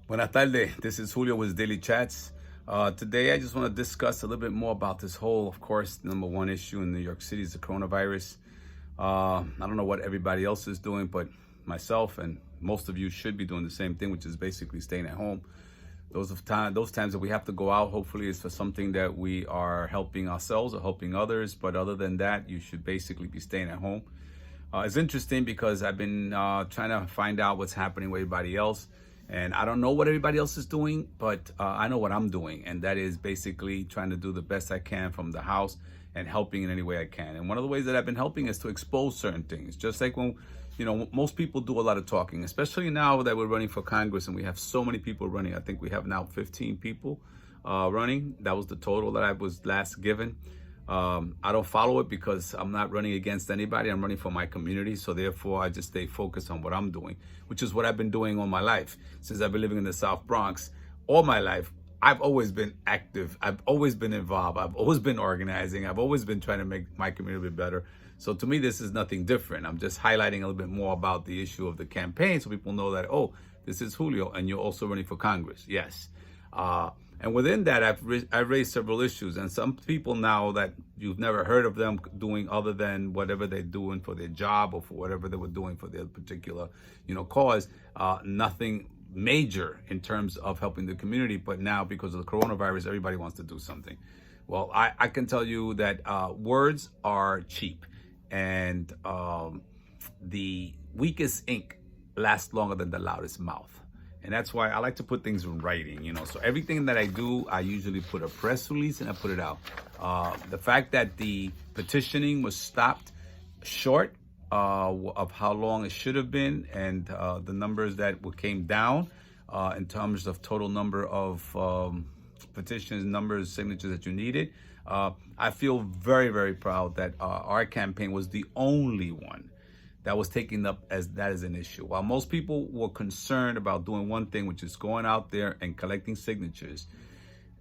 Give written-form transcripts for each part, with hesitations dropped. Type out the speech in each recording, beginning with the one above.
Buenas tardes. This is Julio with Daily Chats. Today, I just want to discuss a little bit more about this whole, of course, number one issue in New York City is the coronavirus. I don't know what everybody else is doing, but myself and most of you should be doing the same thing, which is basically staying at home. Those times that we have to go out, hopefully, is for something that we are helping ourselves or helping others. But other than that, you should basically be staying at home. It's interesting because I've been trying to find out what's happening with everybody else. And I don't know what everybody else is doing, but I know what I'm doing. And that is basically trying to do the best I can from the house and helping in any way I can. And one of the ways that I've been helping is to expose certain things. Just like when, most people do a lot of talking, especially now that we're running for Congress and we have so many people running. I think we have now 15 people running. That was the total that I was last given. I don't follow it because I'm not running against anybody. I'm running for my community. So therefore, I just stay focused on what I'm doing, which is what I've been doing all my life. Since I've been living in the South Bronx, all my life, I've always been active. I've always been involved. I've always been organizing. I've always been trying to make my community better. So to me, this is nothing different. I'm just highlighting a little bit more about the issue of the campaign so people know that, oh, this is Julio and you're also running for Congress. Yes. And within that, I've raised several issues. And some people now that you've never heard of them doing other than whatever they're doing for their job or for whatever they were doing for their particular, cause, nothing major in terms of helping the community. But now because of the coronavirus, everybody wants to do something. Well, I can tell you that words are cheap and the weakest ink lasts longer than the loudest mouth. And that's why I like to put things in writing, So everything that I do, I usually put a press release and I put it out. The fact that the petitioning was stopped short of how long it should have been and the numbers that came down in terms of total number of petitions, numbers, signatures that you needed. I feel very, very proud that our campaign was the only one that was taken up as that is an issue. While most people were concerned about doing one thing, which is going out there and collecting signatures,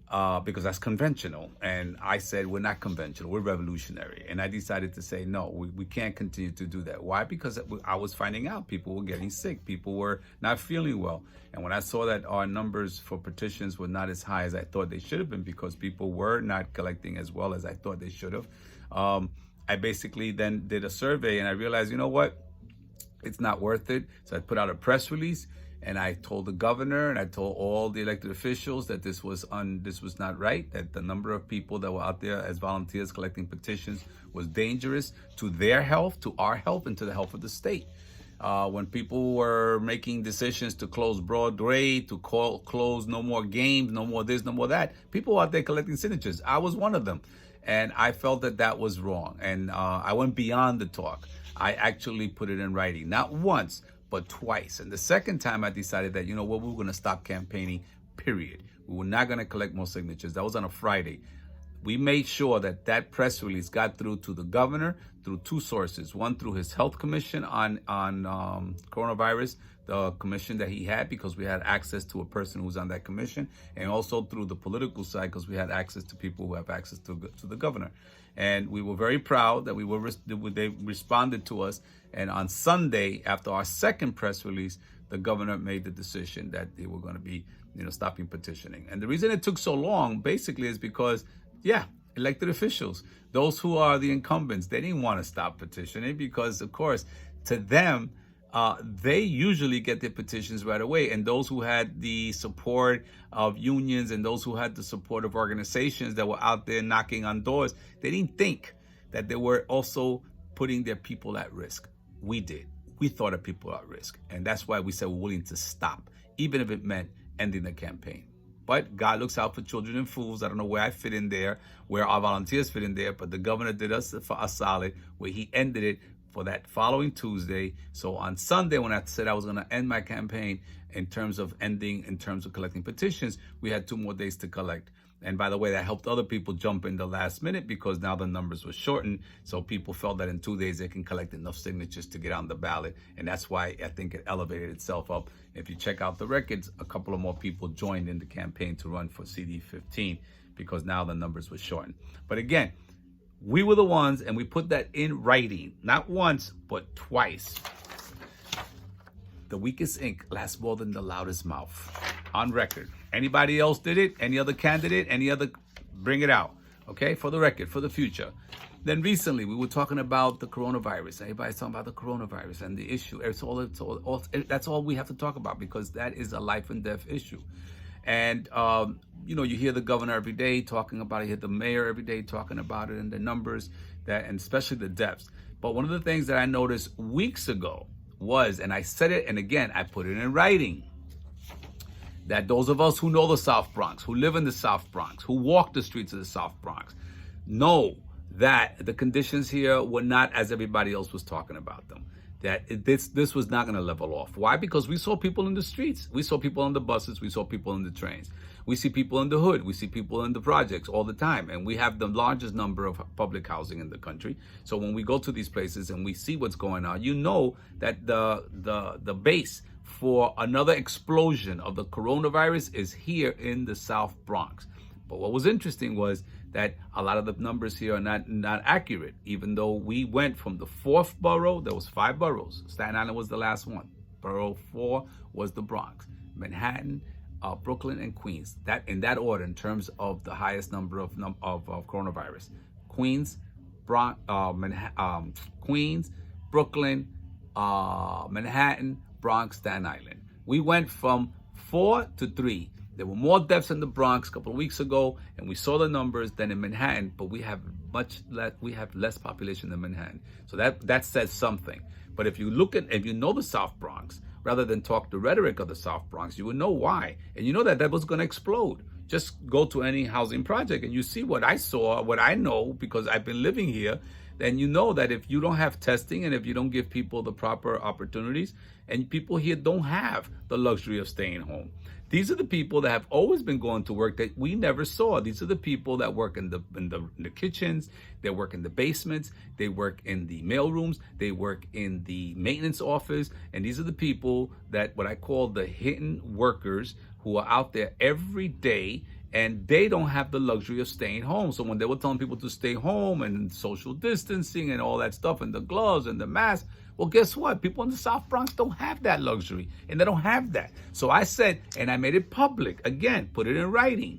because that's conventional. And I said, we're not conventional, we're revolutionary. And I decided to say, no, we can't continue to do that. Why? Because I was finding out people were getting sick, people were not feeling well. And when I saw that our numbers for petitions were not as high as I thought they should have been because people were not collecting as well as I thought they should have, I basically then did a survey and I realized, you know what? It's not worth it. So I put out a press release and I told the governor and I told all the elected officials that this was not right, that the number of people that were out there as volunteers collecting petitions was dangerous to their health, to our health, and to the health of the state. When people were making decisions to close Broadway, to close no more games, no more this, no more that, people were out there collecting signatures. I was one of them. And I felt that that was wrong. And I went beyond the talk. I actually put it in writing, not once, but twice. And the second time I decided that, we were going to stop campaigning, period. We were not going to collect more signatures. That was on a Friday. We made sure that that press release got through to the governor through two sources. One, through his health commission on coronavirus, the commission that he had, because we had access to a person who's on that commission, and also through the political side, because we had access to people who have access to the governor. And we were very proud that they responded to us. And on Sunday, after our second press release, the governor made the decision that they were going to be, stopping petitioning. And the reason it took so long, basically, is because, elected officials, those who are the incumbents, they didn't want to stop petitioning because, of course, to them, they usually get their petitions right away. And those who had the support of unions and those who had the support of organizations that were out there knocking on doors, they didn't think that they were also putting their people at risk. We did. We thought of people at risk. And that's why we said we're willing to stop, even if it meant ending the campaign. But God looks out for children and fools. I don't know where I fit in there, where our volunteers fit in there, but the governor did us a solid where he ended it for that following Tuesday. So on Sunday, when I said I was going to end my campaign in terms of collecting petitions, we had 2 more days to collect. And by the way, that helped other people jump in the last minute because now the numbers were shortened. So people felt that in 2 days they can collect enough signatures to get on the ballot. And that's why I think it elevated itself up. If you check out the records, a couple of more people joined in the campaign to run for NY-15 because now the numbers were shortened. But again, we were the ones, and we put that in writing, not once, but twice. The weakest ink lasts more than the loudest mouth. On record. Anybody else did it? Any other candidate? Any other? Bring it out. Okay? For the record, for the future. Then recently, we were talking about the coronavirus. Everybody's talking about the coronavirus and the issue. That's all we have to talk about, because that is a life and death issue. And, you hear the governor every day talking about it. You hear the mayor every day talking about it, and the numbers, and especially the deaths. But one of the things that I noticed weeks ago was, and I said it, and again, I put it in writing, that those of us who know the South Bronx, who live in the South Bronx, who walk the streets of the South Bronx, know that the conditions here were not as everybody else was talking about them. That this was not going to level off. Why? Because we saw people in the streets. We saw people on the buses. We saw people in the trains. We see people in the hood. We see people in the projects all the time. And we have the largest number of public housing in the country. So when we go to these places and we see what's going on, you know that the base for another explosion of the coronavirus is here in the South Bronx. But what was interesting was that a lot of the numbers here are not accurate, even though we went from the 4th borough. There was 5 boroughs. Staten Island was the last one. Borough 4 was the Bronx, Manhattan, Brooklyn, and Queens. That in that order in terms of the highest number of coronavirus. Queens, Queens, Brooklyn, Manhattan, Bronx, Staten Island. We went from 4 to 3. There were more deaths in the Bronx a couple of weeks ago, and we saw the numbers, than in Manhattan, but we have less population than Manhattan. So that says something. But if you know the South Bronx, rather than talk the rhetoric of the South Bronx, you would know why. And you know that was going to explode. Just go to any housing project and you see what I saw, what I know, because I've been living here. Then you know that if you don't have testing, and if you don't give people the proper opportunities, and people here don't have the luxury of staying home. These are the people that have always been going to work that we never saw. These are the people that work in the kitchens, they work in the basements, they work in the mail rooms, they work in the maintenance office, and these are the people that what I call the hidden workers who are out there every day, and they don't have the luxury of staying home. So when they were telling people to stay home and social distancing and all that stuff and the gloves and the mask, well, guess what? People in the South Bronx don't have that luxury, and they don't have that. So I said, and I made it public, again, put it in writing,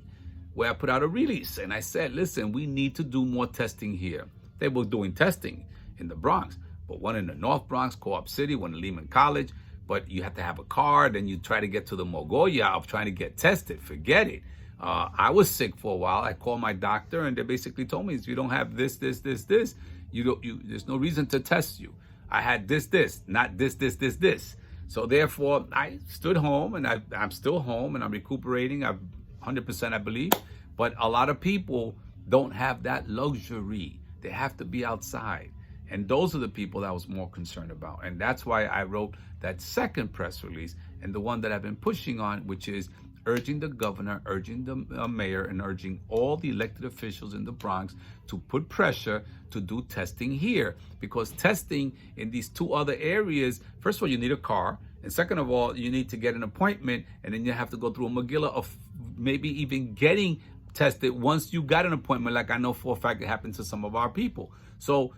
where I put out a release, and I said, listen, we need to do more testing here. They were doing testing in the Bronx, but one in the North Bronx, Co-op City, one in Lehman College, but you have to have a card, and you try to get to the Mogoya of trying to get tested. Forget it. I was sick for a while. I called my doctor, and they basically told me, if you don't have this, there's no reason to test you. I had this, not this. So therefore, I stood home, and I'm still home, and I'm recuperating. I'm 100%, I believe. But a lot of people don't have that luxury. They have to be outside. And those are the people that I was more concerned about. And that's why I wrote that second press release, and the one that I've been pushing on, which is urging the governor, urging the mayor, and urging all the elected officials in the Bronx to put pressure to do testing here. Because testing in these 2 other areas, first of all, you need a car. And second of all, you need to get an appointment. And then you have to go through a megillah of maybe even getting tested once you got an appointment, like I know for a fact it happened to some of our people. So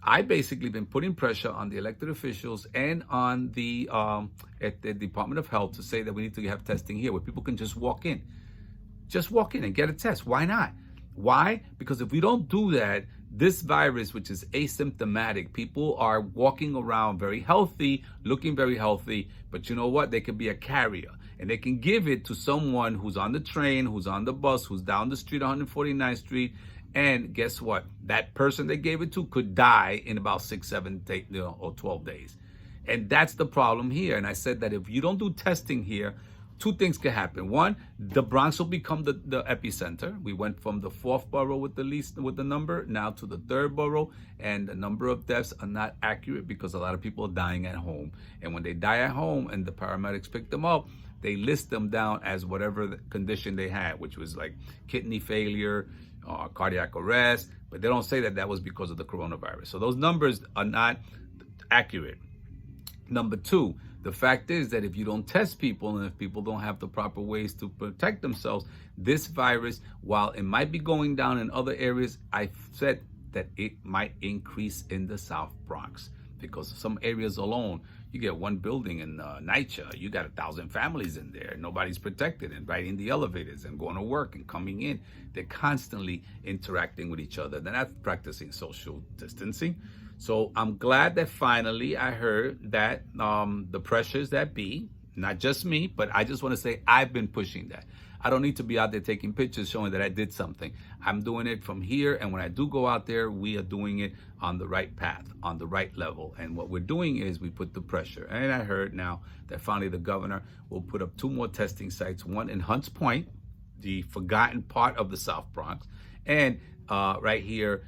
I basically been putting pressure on the elected officials and on the at the Department of Health to say that we need to have testing here where people can just walk in and get a test. Why not? Why? Because if we don't do that, this virus, which is asymptomatic, people are walking around very healthy, looking very healthy, but you know what? They could be a carrier, and they can give it to someone who's on the train, who's on the bus, who's down the street, 149th Street. And guess what? That person they gave it to could die in about 6, 7, 8, or 12 days. And that's the problem here. And I said that if you don't do testing here, 2 things can happen. One, the Bronx will become the epicenter. We went from the 4th borough with the number now to the 3rd borough, and the number of deaths are not accurate because a lot of people are dying at home. And when they die at home and the paramedics pick them up, they list them down as whatever the condition they had, which was like kidney failure, cardiac arrest, but they don't say that was because of the coronavirus. So those numbers are not accurate. Number 2, the fact is that if you don't test people, and if people don't have the proper ways to protect themselves, this virus, while it might be going down in other areas, I said that it might increase in the South Bronx, because some areas alone, You get one building in NYCHA, you got 1,000 families in there. Nobody's protected and riding the elevators and going to work and coming in. They're constantly interacting with each other. They're not practicing social distancing. So I'm glad that finally I heard that the pressures that be, not just me, but I just want to say I've been pushing that. I don't need to be out there taking pictures showing that I did something. I'm doing it from here, and when I do go out there, we are doing it on the right path, on the right level. And what we're doing is we put the pressure. And I heard now that finally the governor will put up 2 more testing sites, one in Hunts Point, the forgotten part of the South Bronx, and right here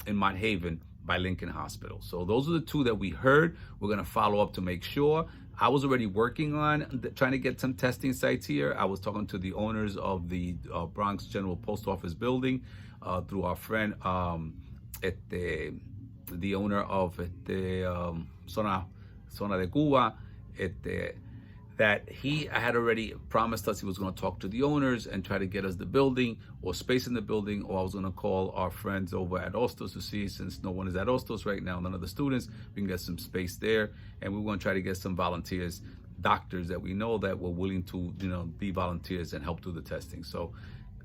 in Mott Haven by Lincoln Hospital. So those are the 2 that we heard. We're going to follow up to make sure. I was already working on trying to get some testing sites here. I was talking to the owners of the Bronx General Post Office building through our friend the owner of Zona de Cuba, that I had already promised us he was going to talk to the owners and try to get us the building or space in the building, or I was going to call our friends over at Ostos to see, since no one is at Ostos right now, none of the students, we can get some space there. And we want to try to get some volunteers, doctors that we know that were willing to, be volunteers and help do the testing. So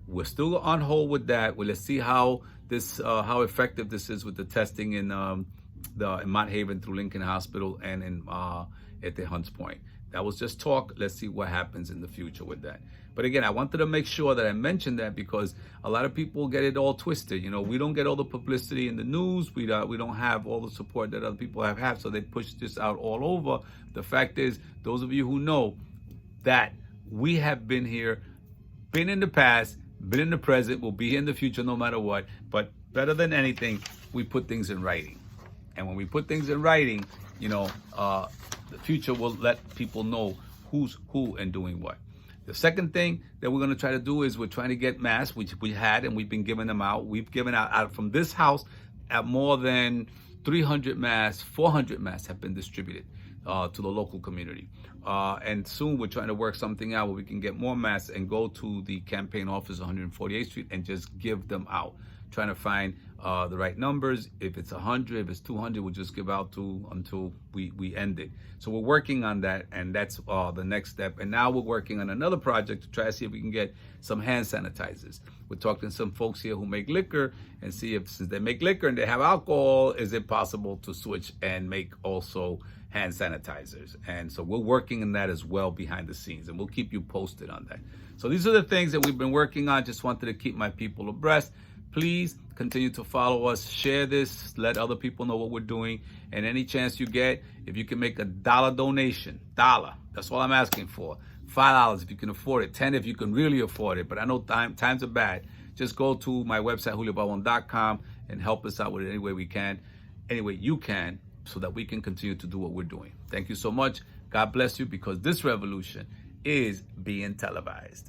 we're still on hold with that. Well, let's see how effective this is with the testing in Mott Haven through Lincoln Hospital and at the Hunts Point. That was just talk. Let's see what happens in the future with that. But again, I wanted to make sure that I mentioned that because a lot of people get it all twisted. We don't get all the publicity in the news. We don't have all the support that other people have, so they push this out all over. The fact is, those of you who know that we have been here, been in the past, been in the present, will be here in the future no matter what. But better than anything, we put things in writing. And when we put things in writing, the future will let people know who's who and doing what. The second thing that we're going to try to do is we're trying to get masks, which we had, and we've been giving them out. We've given out from this house at more than 300 masks, 400 masks have been distributed to the local community. And soon we're trying to work something out where we can get more masks and go to the campaign office, 148th Street, and just give them out. Trying to find the right numbers. If it's 100, if it's 200, we'll just give out until we end it. So we're working on that, and that's the next step. And now we're working on another project to try to see if we can get some hand sanitizers. We're talking to some folks here who make liquor and see if, since they make liquor and they have alcohol, is it possible to switch and make also hand sanitizers. And so we're working on that as well behind the scenes, and we'll keep you posted on that. So these are the things that we've been working on. Just wanted to keep my people abreast. Please continue to follow us, share this, let other people know what we're doing. And any chance you get, if you can make a $1 donation, that's all I'm asking for. $5 if you can afford it, $10 if you can really afford it. But I know times are bad. Just go to my website, juliobarbon.com, and help us out with it any way we can, any way you can, so that we can continue to do what we're doing. Thank you so much. God bless you, because this revolution is being televised.